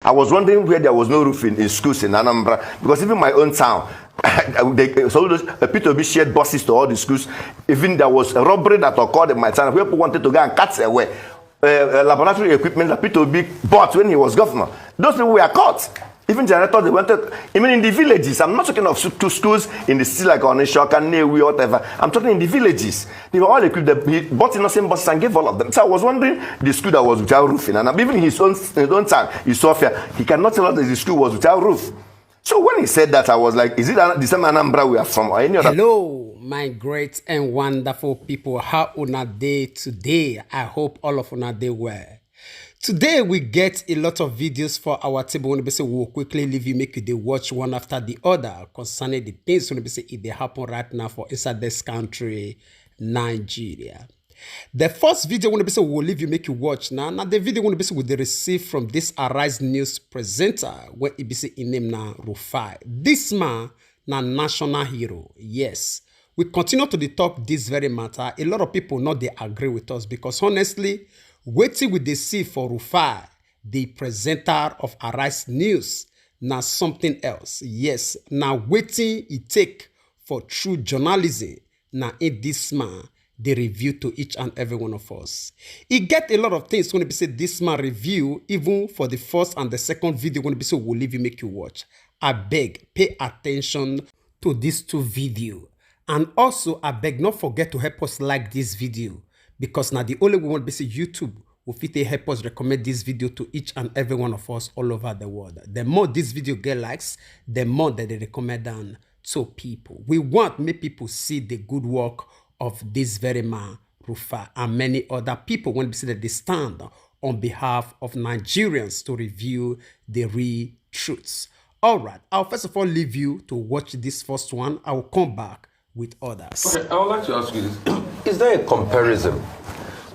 I was wondering where there was no roof in schools in Anambra, because even my own town, Peter Obi shared buses to all the schools. Even there was a robbery that occurred in my town where people wanted to go and cut away laboratory equipment that Peter Obi bought when he was governor. Those people were caught. Even generators, they wanted, even in the villages. I'm not talking of two schools in the city like Onishoka, Newi, whatever. I'm talking in the villages. They were all equipped. He bought innocent buses and gave all of them. So I was wondering, the school that was without roof, and even in his own town, in Sofia, he cannot tell us that the school was without roof. So when he said that, I was like, is it the same Anambra we are from or any other? Hello, my great and wonderful people. How una day today? I hope all of una day well. Today we get a lot of videos for our table. When we say we'll quickly leave you, make you they watch one after the other concerning the things when we say it they happen right now for inside this country, Nigeria. The first video when we say we'll leave you, make you watch now. Now the video when we say we receive from this Arise News presenter when it be say in name now Rufai. This man na national hero. Yes. We continue to talk this very matter. A lot of people not they agree with us because honestly, waiting with the see for Rufai, the presenter of Arise News, now something else. Yes, now waiting it take for true journalism. Now in this man, the review to each and every one of us. It get a lot of things when we say this man review, even for the first and the second video when we say we'll leave you make you watch. I beg, pay attention to these two videos. And also, I beg not forget to help us like this video. Because now the only one be say YouTube will fit help us recommend this video to each and every one of us all over the world. The more this video get likes, the more that they recommend them to people. We want make people see the good work of this very man, Rufai, and many other people when we see that they stand on behalf of Nigerians to review the real truths. All right, I'll first of all leave you to watch this first one. I will come back with others. Okay, I would like to ask you this. Is there a comparison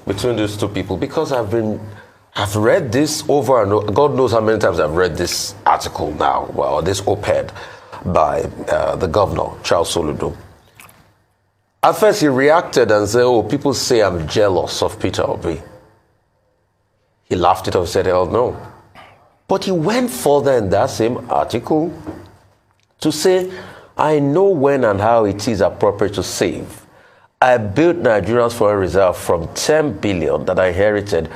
between those two people? Because I've read this over and over. God knows how many times I've read this article now, or this op-ed by the governor, Charles Soludo. At first he reacted and said, oh, people say I'm jealous of Peter Obi. He laughed it off and said, hell no. But he went further in that same article to say, I know when and how it is appropriate to save. I built Nigeria's foreign reserve from 10 billion that I inherited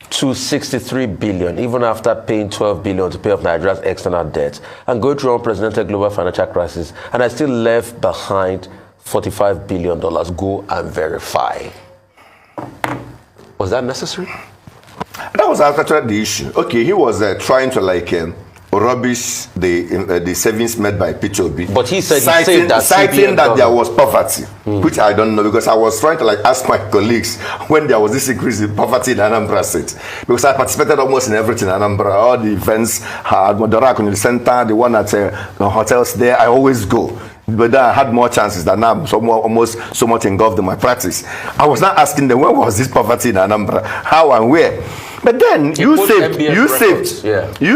to 63 billion, even after paying 12 billion to pay off Nigeria's external debt and going through unprecedented global financial crisis. And I still left behind $45 billion. Go and verify. Was that necessary? That was actually the issue. Okay, he was trying to rubbish the savings made by Peter Obi. But he said citing that there was poverty, which I don't know, because I was trying to ask my colleagues when there was this increase in poverty in Anambra State, because I participated almost in everything in Anambra, all the events, Modorak in the center, the one at the hotels there, I always go. But then I had more chances than now, almost so much engulfed in my practice. I was not asking them, when was this poverty in Anambra? How and where? But then you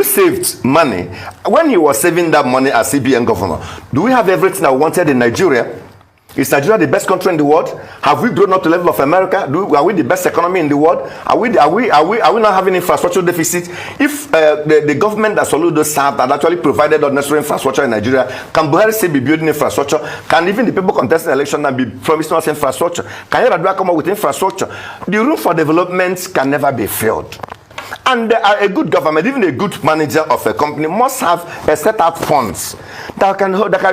saved money. When you were saving that money as CBN governor, do we have everything I wanted in Nigeria? Is Nigeria the best country in the world? Have we grown up to the level of America? Are we the best economy in the world? Are we not having infrastructure deficit? If the government that Soludo served had actually provided unnecessary infrastructure in Nigeria, can Buhari still be building infrastructure? Can even the people contesting the election and be promising us infrastructure? Can Yar'Adua come up with infrastructure? The room for development can never be filled. And a good government, even a good manager of a company, must have a set up funds that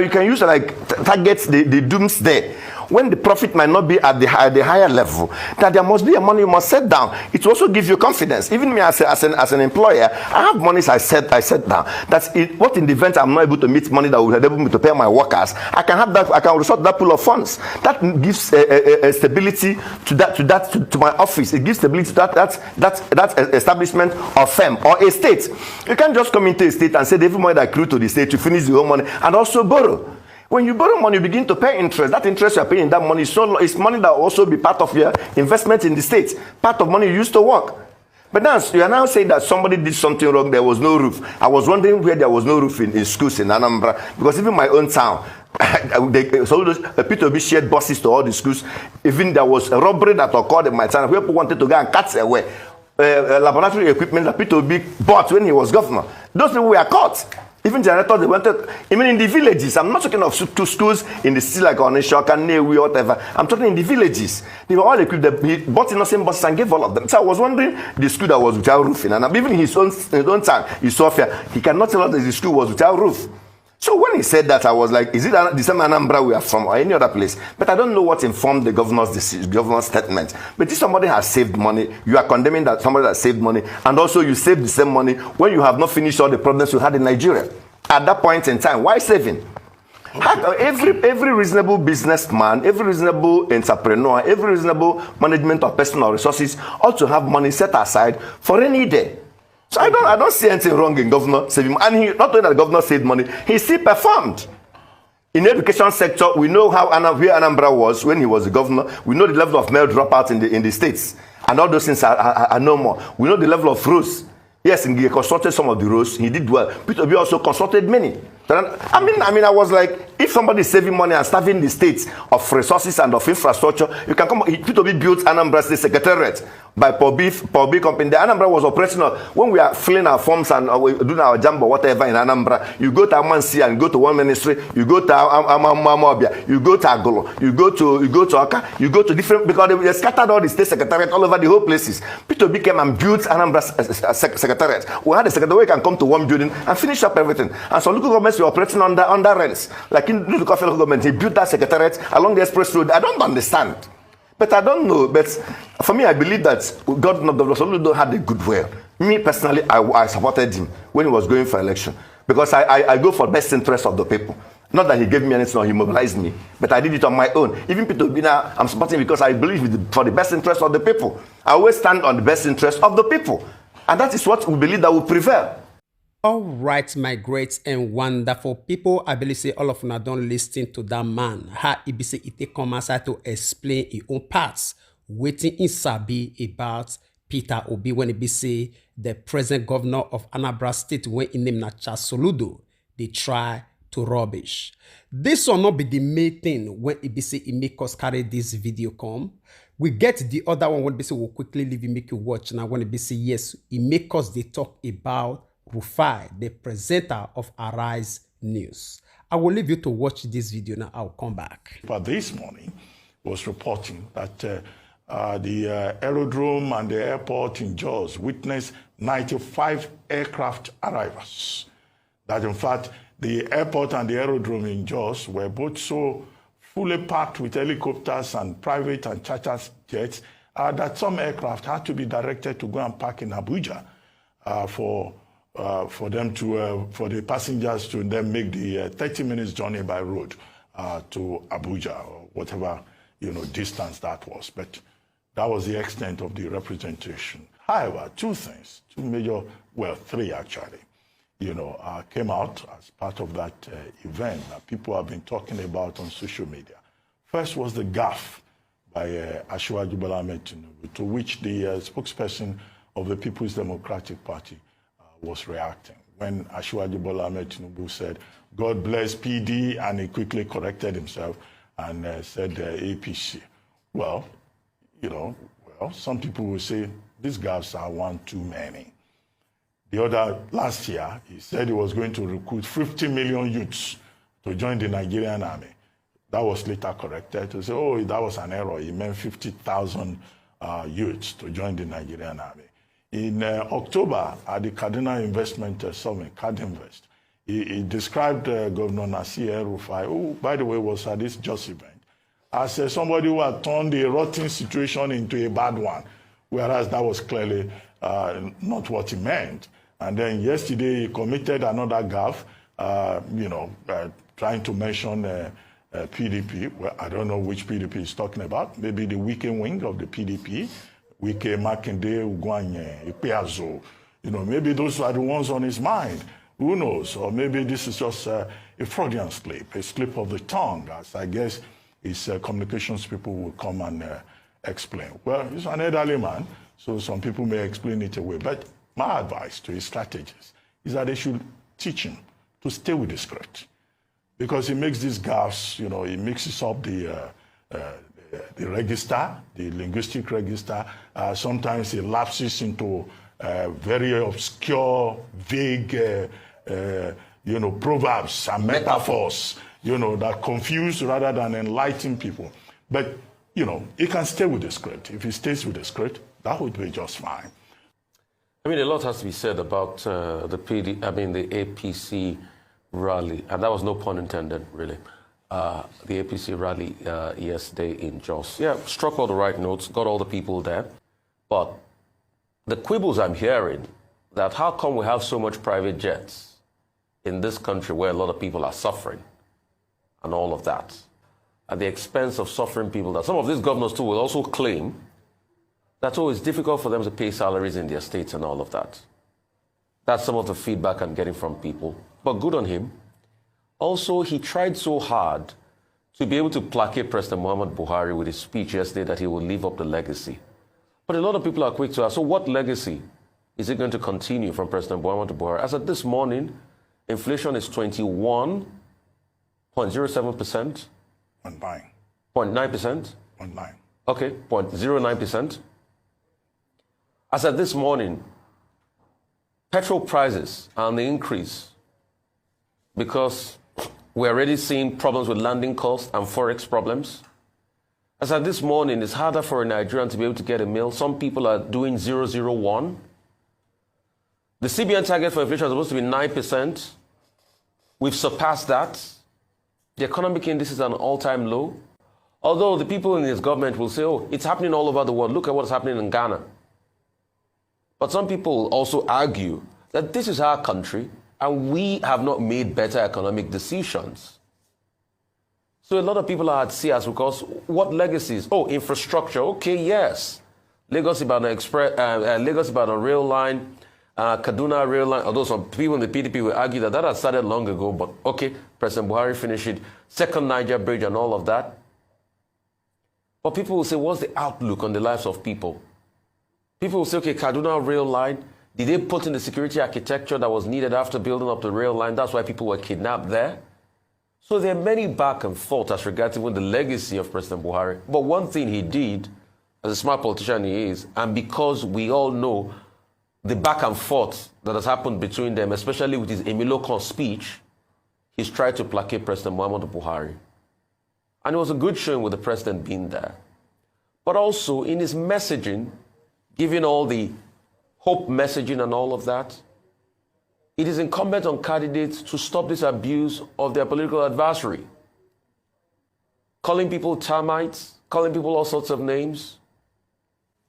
you can use target the doomsday. When the profit might not be at the higher level, that there must be a money you must set down. It also gives you confidence. Even me as an employer, I have monies I set down. What in the event I'm not able to meet money that will enable me to pay my workers, I can resort to that pool of funds. That gives a stability to my office. It gives stability to that establishment or firm or a state. You can't just come into a state and say every money that accrued to the state, you finish your own money and also borrow. When you borrow money, you begin to pay interest. That interest you are paying, that money is money that will also be part of your investment in the state, part of money you used to work. But now you are now saying that somebody did something wrong, there was no roof. I was wondering where there was no roof in schools in Anambra, because even my own town, Peter Obi shared buses to all the schools. Even there was a robbery that occurred in my town where people wanted to go and cut away laboratory equipment that Peter Obi bought when he was governor. Those people were caught. Even generators, they wanted, even in the villages. I'm not talking of two schools in the city like Onisha, Kanewi, whatever. I'm talking in the villages. They were all equipped. He bought innocent buses and gave all of them. So I was wondering, the school that was without roof, and even his own time, he saw fear. He cannot tell us that the school was without roof. So when he said that, I was like, is it the same Anambra we are from or any other place? But I don't know what informed the governor's statement. But if somebody has saved money, you are condemning that somebody has saved money, and also you save the same money when you have not finished all the problems you had in Nigeria. At that point in time, why saving? Okay. Every reasonable businessman, every reasonable entrepreneur, every reasonable management of personal resources ought to have money set aside for any day. So I don't see anything wrong in governor saving, and he not only that the governor saved money, he still performed. In the education sector, we know how where Anambra was when he was the governor. We know the level of male dropouts in the states, and all those things are no more. We know the level of roads. Yes, he constructed some of the roads. He did well. Peter B also constructed many. I mean, I was like, if somebody is saving money and starving the states of resources and of infrastructure, you can come. Peter B built Anambra State Secretariat by Paul B Company. The Anambra was operational when we are filling our forms and doing our jambo, whatever in Anambra. You go to Amansi and go to one ministry. You go to Amabia. You go to Agolo. You go to Oka. You go to different, because they scattered all the state secretariat all over the whole places. Peter B came and built Anambra Secretariat. We had a secretariat where you can come to one building and finish up everything. And so local governments were operating under rents. Like in the local government, he built that secretariat along the express road. I don't understand. But I don't know. But for me, I believe that Governor Soludo had a good will. Me personally, I supported him when he was going for election, because I go for best interest of the people. Not that he gave me anything or he mobilized me, but I did it on my own. Even Peter Bina, I'm supporting because I believe for the best interest of the people. I always stand on the best interest of the people. And that is what we believe that will prevail. All right, my great and wonderful people. I believe say all of you don't listen to that man. How he be say he take come outside to explain his own parts. Waiting in Sabi about Peter Obi when he be say the present governor of Anambra State when in name na Soludo, they try to rubbish. This will not be the main thing when he be say he make us carry this video come. We get the other one when he say we'll quickly leave you make you watch now when he be say yes, he make us they talk about Rufai, the presenter of Arise News. I will leave you to watch this video now. I'll come back. But this morning was reporting that the aerodrome and the airport in Jos witnessed 95 aircraft arrivals. That in fact, the airport and the aerodrome in Jos were both so fully packed with helicopters and private and charter jets that some aircraft had to be directed to go and park in Abuja for the passengers to then make the 30 minutes journey by road to Abuja or whatever distance that was. But that was the extent of the representation. However, two major, well, three actually, came out as part of that event that people have been talking about on social media. First was the gaffe by Asiwaju Bola Ahmed Tinubu, to which the spokesperson of the People's Democratic Party was reacting when Asiwaju Bola Ahmed Tinubu said, "God bless PD," and he quickly corrected himself and said APC. Well, some people will say these gaffes are one too many. The other, last year, he said he was going to recruit 50 million youths to join the Nigerian army. That was later corrected to say, oh, that was an error. He meant 50,000 youths to join the Nigerian army. In October, at the Cardinal Investment Summit, CardInvest, he described Governor Nasir Rufai, who, by the way, was at this Jos event, as somebody who had turned a rotten situation into a bad one, whereas that was clearly not what he meant. And then yesterday, he committed another gaffe, trying to mention PDP. Well, I don't know which PDP he's talking about. Maybe the weekend wing of the PDP. Wike, Makinde, Ugwanye, Ipeazo. Maybe those are the ones on his mind. Who knows? Or maybe this is just a Freudian slip, a slip of the tongue, as I guess his communications people will come and explain. Well, he's an elderly man, so some people may explain it away. But my advice to his strategists is that they should teach him to stay with the script. Because he makes these gaffes, he mixes up the register, the linguistic register. Sometimes he lapses into very obscure, vague, proverbs and metaphors, that confuse rather than enlighten people. But, he can stay with the script. If he stays with the script, that would be just fine. I mean, a lot has to be said about the APC rally, and that was no pun intended, really. The APC rally yesterday in Jos. Yeah, struck all the right notes, got all the people there. But the quibbles I'm hearing, that how come we have so much private jets in this country where a lot of people are suffering and all of that, at the expense of suffering people, that some of these governors too will also claim that it's difficult for them to pay salaries in their states and all of that. That's some of the feedback I'm getting from people. But good on him. Also, he tried so hard to be able to placate President Muhammad Buhari with his speech yesterday that he will leave up the legacy. But a lot of people are quick to ask, so what legacy is it going to continue from President Muhammad Buhari? As of this morning, inflation is 21.07%. 0.9%? 0.9. Okay, 0.09%. As of this morning, petrol prices are on the increase because we're already seeing problems with landing costs and forex problems. As of this morning, it's harder for a Nigerian to be able to get a meal. Some people are doing 0.01. The CBN target for inflation is supposed to be 9%. We've surpassed that. The economic index is at an all-time low. Although the people in this government will say, oh, it's happening all over the world. Look at what's happening in Ghana. But some people also argue that this is our country and we have not made better economic decisions. So a lot of people are at sea as because what legacies? Oh, infrastructure. Okay, yes. Lagos-Ibadan Express, Lagos-Ibadan rail line, Kaduna rail line. Although some people in the PDP will argue that that had started long ago, but okay, President Buhari finished it. Second Niger Bridge and all of that. But people will say, what's the outlook on the lives of people? People will say, okay, Kaduna rail line, did they put in the security architecture that was needed after building up the rail line? That's why people were kidnapped there. So there are many back and forth as regards even the legacy of President Buhari. But one thing he did, as a smart politician he is, and because we all know the back and forth that has happened between them, especially with his Emilokon speech, he's tried to placate President Muhammad Buhari. And it was a good showing with the president being there. But also in his messaging, giving all the hope messaging and all of that, it is incumbent on candidates to stop this abuse of their political adversary. Calling people termites, calling people all sorts of names.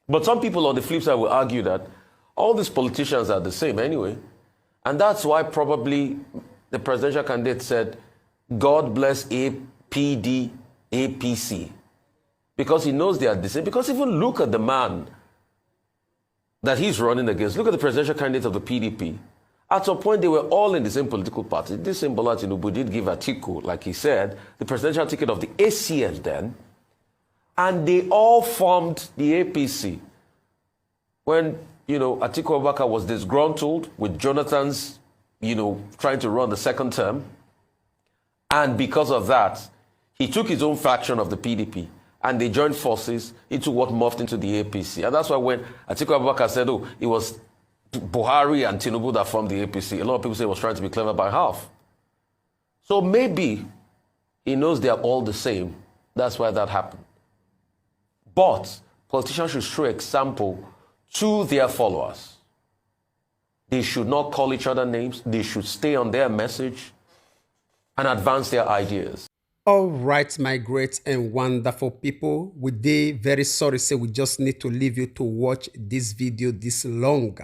But some people on the flip side will argue that all these politicians are the same anyway. And that's why probably the presidential candidate said, God bless APC, because he knows they are the same. Because even look at the man that he's running against. Look at the presidential candidate of the PDP. At some point, they were all in the same political party. This same Bola Tinibu did give Atiku, like he said, the presidential ticket of the ACN then, and they all formed the APC. When, Atiku Abubakar was disgruntled with Jonathan's, trying to run the second term, and because of that, he took his own faction of the PDP, and they joined forces into what morphed into the APC. And that's why when Atiku Abubakar said, oh, it was Buhari and Tinibu that formed the APC, a lot of people say he was trying to be clever by half. So maybe he knows they are all the same. That's why that happened. But politicians should show example to their followers. They should not call each other names. They should stay on their message and advance their ideas. All right, my great and wonderful people, we dey very sorry say we just need to leave you to watch this video this long,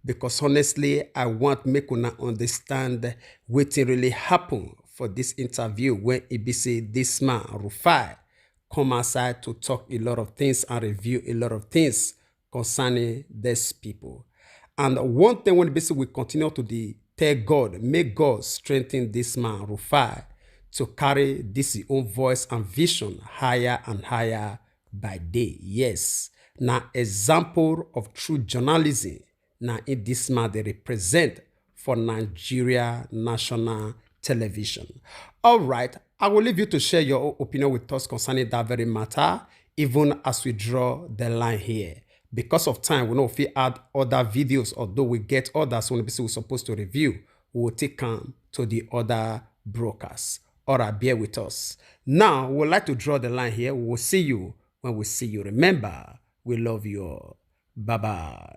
because honestly I want make una understand wetin really happen for this interview when e be say this man Rufai come outside to talk a lot of things and review a lot of things concerning these people. And one thing when we continue to tell God, may God strengthen this man Rufai to carry this own voice and vision higher and higher by day. Yes, now example of true journalism. Now in this man they represent for Nigeria national television. All right, I will leave you to share your opinion with us concerning that very matter, even as we draw the line here. Because of time, we know if we add other videos, although we get others when we're supposed to review, we will take them to the other brokers. All right, bear with us. Now, we would like to draw the line here. We will see you when we see you. Remember, we love you all. Bye-bye.